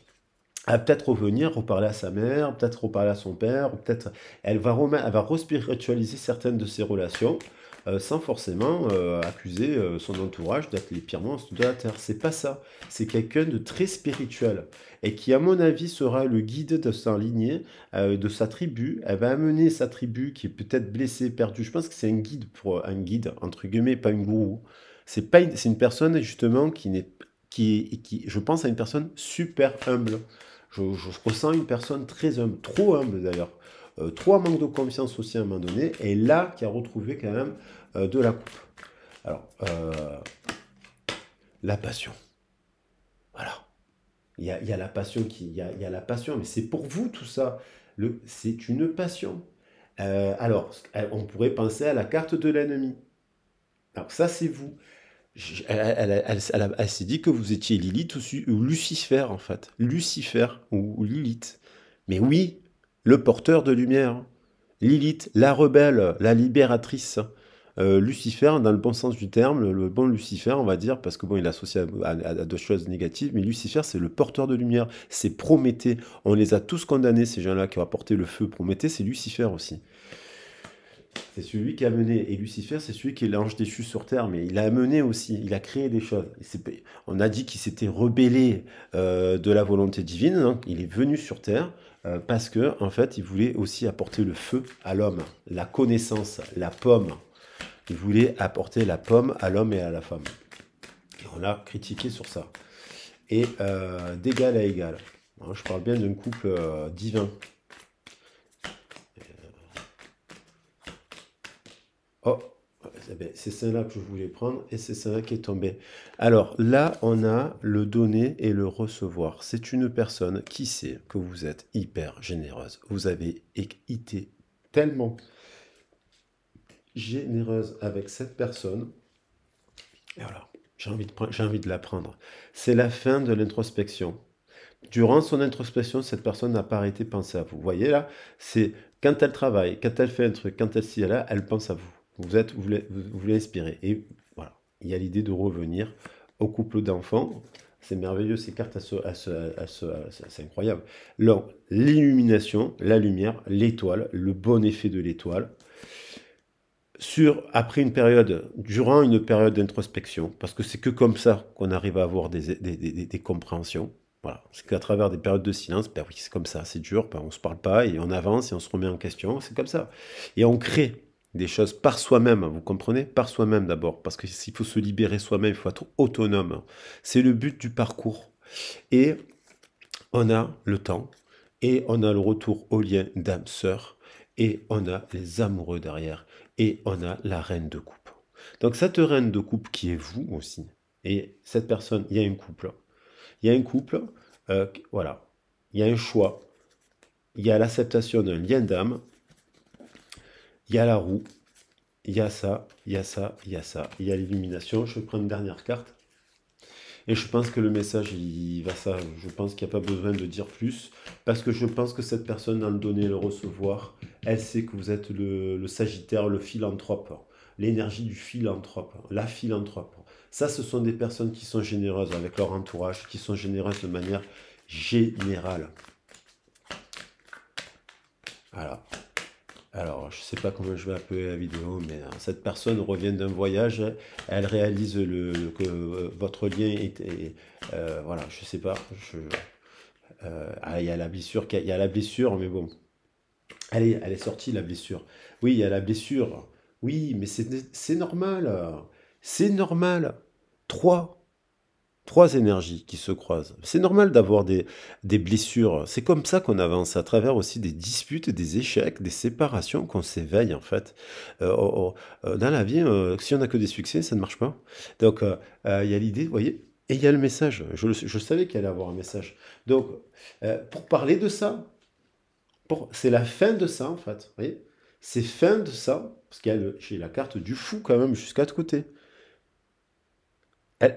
Elle va peut-être revenir, reparler à sa mère, peut-être reparler à son père, peut-être elle va respiritualiser certaines de ses relations sans forcément accuser son entourage d'être les pires monstres de la Terre. C'est pas ça. C'est quelqu'un de très spirituel et qui, à mon avis, sera le guide de sa lignée, de sa tribu. Elle va amener sa tribu qui est peut-être blessée, perdue. Je pense que c'est un guide entre guillemets, pas une gourou. C'est une personne justement je pense à une personne super humble. Je ressens une personne très humble, trop humble d'ailleurs, trop en manque de confiance aussi à un moment donné, et là qui a retrouvé quand même de la coupe. Alors, la passion, voilà. Il y a la passion il y a la passion, mais c'est pour vous tout ça. C'est une passion. Alors, on pourrait penser à la carte de l'ennemi. Alors ça, c'est vous. Elle s'est dit que vous étiez Lilith ou Lucifer, en fait. Lucifer ou Lilith. Mais oui, le porteur de lumière. Lilith, la rebelle, la libératrice. Lucifer, dans le bon sens du terme, le bon Lucifer, on va dire, parce que bon, il est associé à d'autres choses négatives, mais Lucifer, c'est le porteur de lumière. C'est Prométhée. On les a tous condamnés, ces gens-là qui ont apporté le feu. Prométhée, c'est Lucifer aussi. C'est celui qui a mené, et Lucifer, c'est celui qui est l'ange déchu sur terre, mais il a amené aussi, il a créé des choses. On a dit qu'il s'était rebellé de la volonté divine, donc il est venu sur terre parce que, en fait, il voulait aussi apporter le feu à l'homme, la connaissance, la pomme. Il voulait apporter la pomme à l'homme et à la femme. Et on l'a critiqué sur ça. Et d'égal à égal. Hein, je parle bien d'un couple divin. Oh, eh ben, c'est celle-là que je voulais prendre et c'est celle-là qui est tombée. Alors là, on a le donner et le recevoir. C'est une personne qui sait que vous êtes hyper généreuse. Vous avez été tellement généreuse avec cette personne. Et voilà, j'ai envie de la prendre. C'est la fin de l'introspection. Durant son introspection, cette personne n'a pas arrêté de penser à vous. Vous voyez là, c'est quand elle travaille, quand elle fait un truc, quand elle s'y est là, elle pense à vous. Vous l'inspirez. Et voilà, il y a l'idée de revenir au couple d'enfants. C'est merveilleux, ces cartes, c'est incroyable. L'illumination, la lumière, l'étoile, le bon effet de l'étoile, après durant une période d'introspection, parce que c'est que comme ça qu'on arrive à avoir des compréhensions. Voilà, c'est qu'à travers des périodes de silence, ben oui, c'est comme ça, c'est dur, ben on se parle pas et on avance et on se remet en question, c'est comme ça. Et on crée des choses par soi-même, vous comprenez? Par soi-même d'abord, parce que s'il faut se libérer soi-même, il faut être autonome. C'est le but du parcours. Et on a le temps, et on a le retour au lien d'âme-sœur, et on a les amoureux derrière, et on a la reine de coupe. Donc cette reine de coupe qui est vous aussi, et cette personne, il y a un couple. Il y a un couple, voilà, il y a un choix, il y a l'acceptation d'un lien d'âme, il y a la roue, il y a ça, il y a ça, il y a ça, il y a l'illumination. Je prends une dernière carte. Et je pense que le message, il va ça. Je pense qu'il n'y a pas besoin de dire plus. Parce que je pense que cette personne, dans le donner et le recevoir, elle sait que vous êtes le Sagittaire, le philanthrope. L'énergie du philanthrope, la philanthrope. Ça, ce sont des personnes qui sont généreuses avec leur entourage, qui sont généreuses de manière générale. Voilà. Alors, je ne sais pas comment je vais appeler la vidéo, mais cette personne revient d'un voyage, elle réalise que votre lien voilà, je ne sais pas. Il y a la blessure, il y a la blessure, mais bon, elle est sortie la blessure. Oui, il y a la blessure. Oui, mais c'est normal. C'est normal. Trois. Trois énergies qui se croisent. C'est normal d'avoir des blessures. C'est comme ça qu'on avance, à travers aussi des disputes, des échecs, des séparations, qu'on s'éveille en fait. Dans la vie, si on n'a que des succès, ça ne marche pas. Donc, il y a l'idée, vous voyez, et il y a le message. Je savais qu'il allait avoir un message. Donc, pour parler de ça, c'est la fin de ça en fait. Vous voyez, c'est fin de ça, parce j'ai la carte du fou quand même jusqu'à de côté.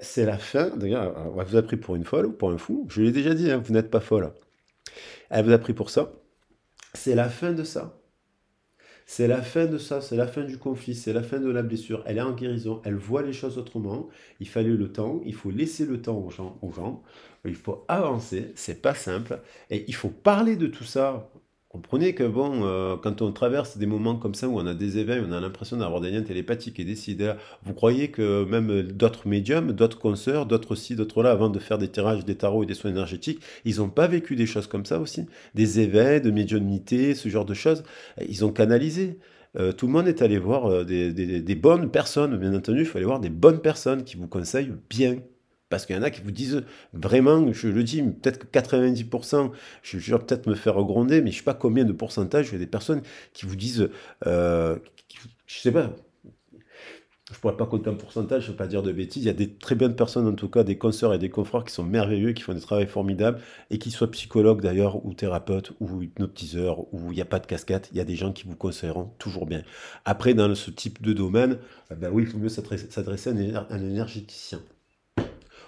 C'est la fin, d'ailleurs, elle vous a pris pour une folle ou pour un fou. Je l'ai déjà dit, hein, vous n'êtes pas folle. Elle vous a pris pour ça. C'est la fin de ça. C'est la fin de ça, c'est la fin du conflit, c'est la fin de la blessure. Elle est en guérison, elle voit les choses autrement. Il fallait le temps, il faut laisser le temps aux gens. Il faut avancer, c'est pas simple. Et il faut parler de tout ça. Comprenez que bon, quand on traverse des moments comme ça où on a des éveils, on a l'impression d'avoir des liens télépathiques et décider. Vous croyez que même d'autres médiums, d'autres consoeurs, d'autres ci, d'autres là, avant de faire des tirages, des tarots et des soins énergétiques, ils n'ont pas vécu des choses comme ça aussi? Des éveils, de médiumnité, ce genre de choses. Ils ont canalisé. Tout le monde est allé voir des bonnes personnes, bien entendu, il faut aller voir des bonnes personnes qui vous conseillent bien. Parce qu'il y en a qui vous disent vraiment, je le dis, peut-être que 90%, je vais peut-être me faire gronder, mais je ne sais pas combien de pourcentage, il y a des personnes qui vous disent, je ne sais pas, Je pourrais pas compter un pourcentage, je ne veux pas dire de bêtises. Il y a des très bonnes personnes, en tout cas, des consoeurs et des confrères qui sont merveilleux, qui font des travaux formidables, et qui soient psychologues d'ailleurs, ou thérapeutes, ou hypnotiseurs, ou il n'y a pas de casquette, il y a des gens qui vous conseilleront toujours bien. Après, dans ce type de domaine, ben oui, il faut mieux s'adresser à un énergéticien.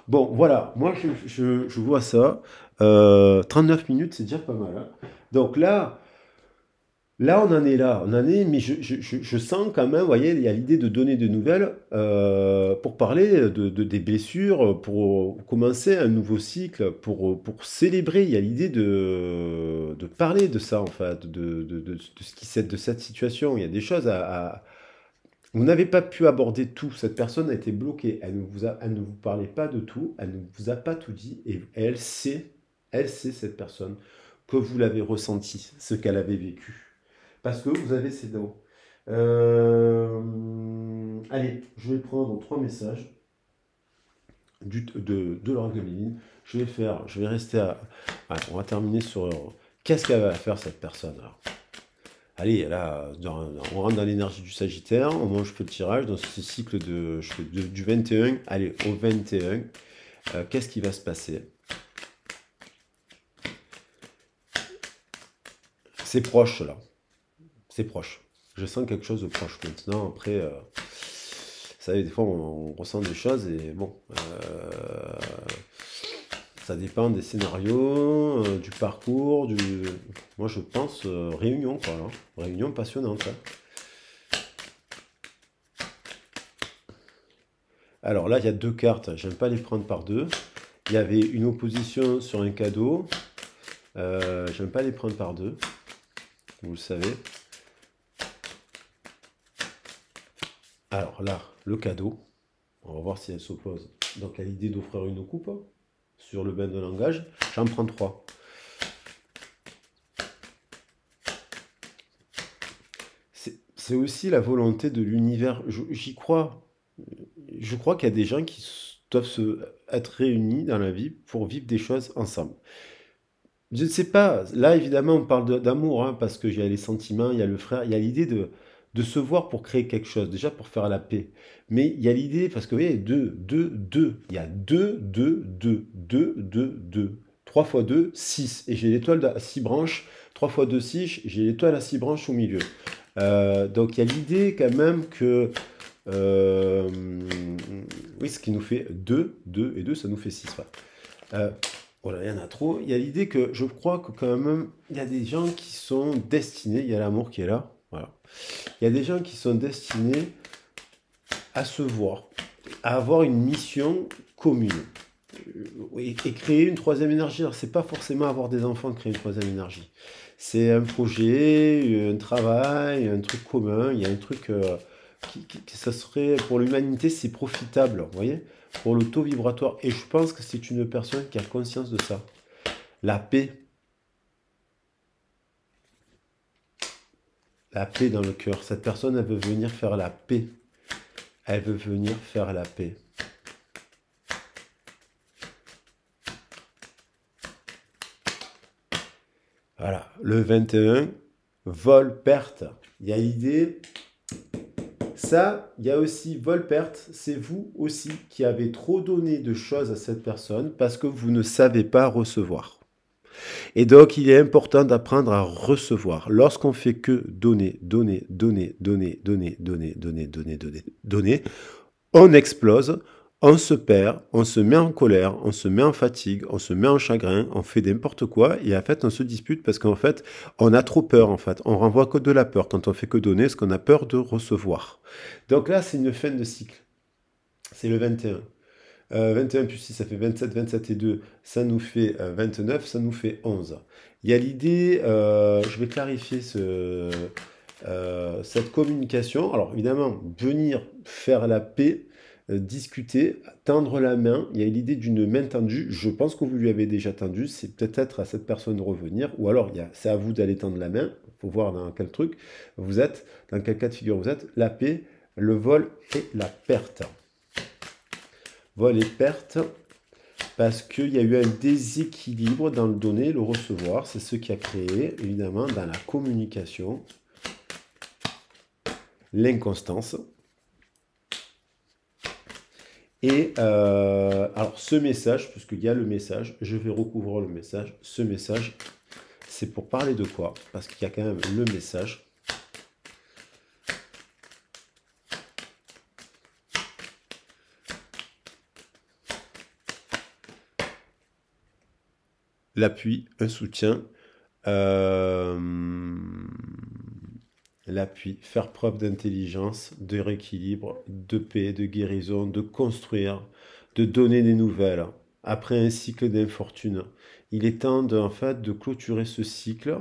Bon, voilà, moi je vois ça. 39 minutes, c'est déjà pas mal, hein. Donc là, on en est là. On en est, mais je sens quand même, vous voyez, il y a l'idée de donner des nouvelles pour parler des blessures, pour commencer un nouveau cycle, pour célébrer. Il y a l'idée de parler de ça, en fait, de ce de cette situation. Il y a des choses Vous n'avez pas pu aborder tout. Cette personne a été bloquée. Elle ne vous parlait pas de tout. Elle ne vous a pas tout dit. Et elle sait, cette personne, que vous l'avez ressenti, ce qu'elle avait vécu. Parce que vous avez ces dents. Allez, je vais prendre 3 messages de l'orgue. Je vais rester à. Voilà, on va terminer sur. Qu'est-ce qu'elle va faire cette personne alors. Allez, là, on rentre dans l'énergie du Sagittaire. Au moment où je fais le tirage, dans ce cycle du 21, allez, au 21, qu'est-ce qui va se passer? C'est proche là. C'est proche. Je sens quelque chose de proche maintenant. Après, vous savez, des fois, on ressent des choses et bon, ça dépend des scénarios, du parcours, Moi, je pense réunion, quoi, hein. Réunion passionnante, hein. Alors là, il y a 2 cartes. J'aime pas les prendre par deux. Il y avait une opposition sur un cadeau. J'aime pas les prendre par deux. Vous le savez. Alors là, le cadeau. On va voir si elle s'oppose. Donc à l'idée d'offrir une coupe sur le bain de langage. J'en prends 3. C'est aussi la volonté de l'univers. J'y crois. Je crois qu'il y a des gens qui doivent être réunis dans la vie pour vivre des choses ensemble. Je ne sais pas. Là, évidemment, on parle d'amour, hein, parce qu'il y a les sentiments, il y a le frère, il y a l'idée de se voir pour créer quelque chose, déjà pour faire la paix. Mais il y a l'idée, parce que vous voyez, deux. Il y a deux. 3 fois 2, 6. Et j'ai l'étoile à 6 branches. 3 fois 2, 6. J'ai l'étoile à 6 branches au milieu. Donc il y a l'idée quand même que. euh, oui, ce qui nous fait 2, 2 et 2, ça nous fait 6. Ouais. Voilà, il y en a trop. Il y a l'idée que je crois que quand même, il y a des gens qui sont destinés, il y a l'amour qui est là, voilà. Il y a des gens qui sont destinés à se voir, à avoir une mission commune. Et créer une troisième énergie. Alors, c'est pas forcément avoir des enfants, créer une troisième énergie. C'est un projet, un travail, un truc commun. Il y a un truc ça serait pour l'humanité, c'est profitable, vous voyez, pour le taux vibratoire. Et je pense que c'est une personne qui a conscience de ça. La paix, la paix dans le cœur. Cette personne, elle veut venir faire la paix. Elle veut venir faire la paix. Voilà, le 21, vol, perte. Il y a l'idée, ça, il y a aussi vol, perte. C'est vous aussi qui avez trop donné de choses à cette personne parce que vous ne savez pas recevoir. Et donc, il est important d'apprendre à recevoir. Lorsqu'on fait que donner, donner, on explose, on se perd, on se met en colère, on se met en fatigue, on se met en chagrin, on fait n'importe quoi et en fait on se dispute parce qu'en fait on a trop peur en fait. On renvoie que de la peur quand on fait que donner, ce qu'on a peur de recevoir. Donc là c'est une fin de cycle. C'est le 21. 21 plus 6, ça fait 27, 27 et 2, ça nous fait 29, ça nous fait 11. Il y a l'idée, je vais clarifier cette communication. Alors évidemment, venir faire la paix, discuter, tendre la main. Il y a l'idée d'une main tendue. Je pense que vous lui avez déjà tendu. C'est peut-être à cette personne de revenir. Ou alors, c'est à vous d'aller tendre la main. Il faut voir dans quel truc vous êtes, dans quel cas de figure vous êtes. La paix, le vol et la perte. Vol et perte, parce qu'il y a eu un déséquilibre dans le donner, le recevoir. C'est ce qui a créé, évidemment, dans la communication, l'inconstance. Et alors ce message, puisqu'il y a le message, je vais recouvrir le message. Ce message, c'est pour parler de quoi? Parce qu'il y a quand même le message. L'appui, un soutien. Euh, L'appui, faire preuve d'intelligence, de rééquilibre, de paix, de guérison, de construire, de donner des nouvelles. Après un cycle d'infortune, il est temps en fait, de clôturer ce cycle.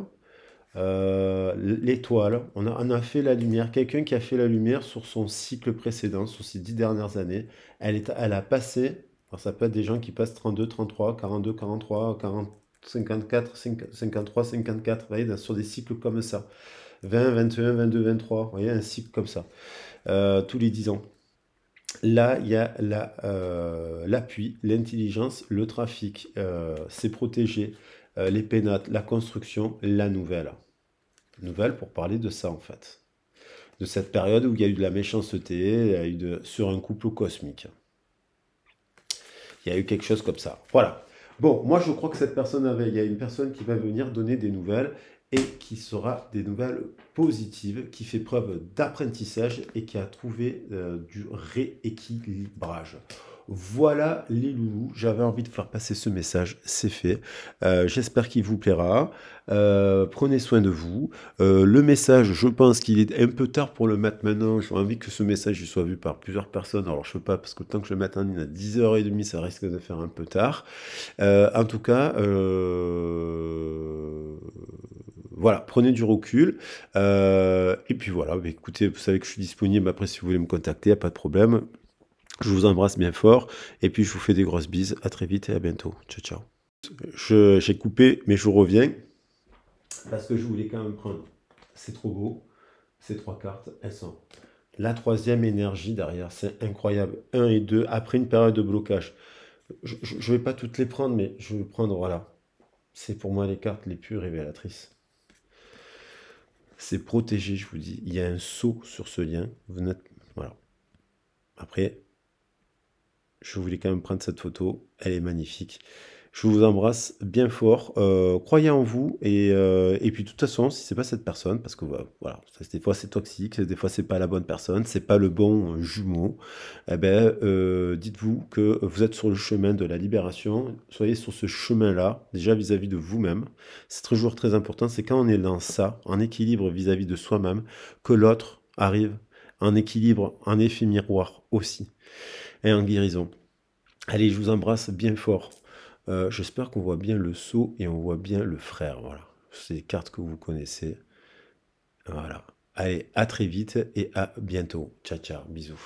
L'étoile, on a fait la lumière. Quelqu'un qui a fait la lumière sur son cycle précédent, sur ces 10 dernières années, elle a passé, alors ça peut être des gens qui passent 32, 33, 42, 43, 40, 54, 53, 54, vous voyez, sur des cycles comme ça. 20, 21, 22, 23, vous voyez, un cycle comme ça, tous les 10 ans. Là, il y a l'appui, l'intelligence, le trafic, c'est protégé, les pénates, la construction, la nouvelle. Nouvelle pour parler de ça, en fait. De cette période où il y a eu de la méchanceté, il y a eu sur un couple cosmique. Il y a eu quelque chose comme ça. Voilà. Bon, moi je crois que cette personne il y a une personne qui va venir donner des nouvelles et qui sera des nouvelles positives, qui fait preuve d'apprentissage et qui a trouvé du rééquilibrage. Voilà les loulous, j'avais envie de faire passer ce message, c'est fait. J'espère qu'il vous plaira. Prenez soin de vous. Le message, je pense qu'il est un peu tard pour le mettre maintenant. J'ai envie que ce message il soit vu par plusieurs personnes. Alors je peux pas, parce que tant que je le mette en ligne à 10h30, ça risque de faire un peu tard. En tout cas, voilà, prenez du recul. Et puis voilà, bah, écoutez, vous savez que je suis disponible. Après, si vous voulez me contacter, il n'y a pas de problème. Je vous embrasse bien fort. Et puis, je vous fais des grosses bises. À très vite et à bientôt. Ciao, ciao. J'ai coupé, mais je reviens. Parce que je voulais quand même prendre. C'est trop beau. Ces trois cartes, elles sont. La troisième énergie derrière, c'est incroyable. 1 et 2, après une période de blocage. Je ne vais pas toutes les prendre, mais je vais prendre, voilà. C'est pour moi les cartes les plus révélatrices. C'est protégé, je vous dis. Il y a un sceau sur ce lien. Vous n'êtes... Voilà. Après, je voulais quand même prendre cette photo. Elle est magnifique. Je vous embrasse bien fort. Croyez en vous. Et puis, de toute façon, si c'est pas cette personne, parce que voilà, des fois c'est toxique, des fois c'est pas la bonne personne, c'est pas le bon jumeau, eh ben, dites-vous que vous êtes sur le chemin de la libération. Soyez sur ce chemin-là, déjà vis-à-vis de vous-même. C'est toujours très important. C'est quand on est dans ça, en équilibre vis-à-vis de soi-même, que l'autre arrive en équilibre, en effet miroir aussi, et en guérison. Allez, je vous embrasse bien fort. J'espère qu'on voit bien le sceau et on voit bien le frère. Voilà. C'est des cartes que vous connaissez. Voilà. Allez, à très vite et à bientôt. Ciao, ciao. Bisous.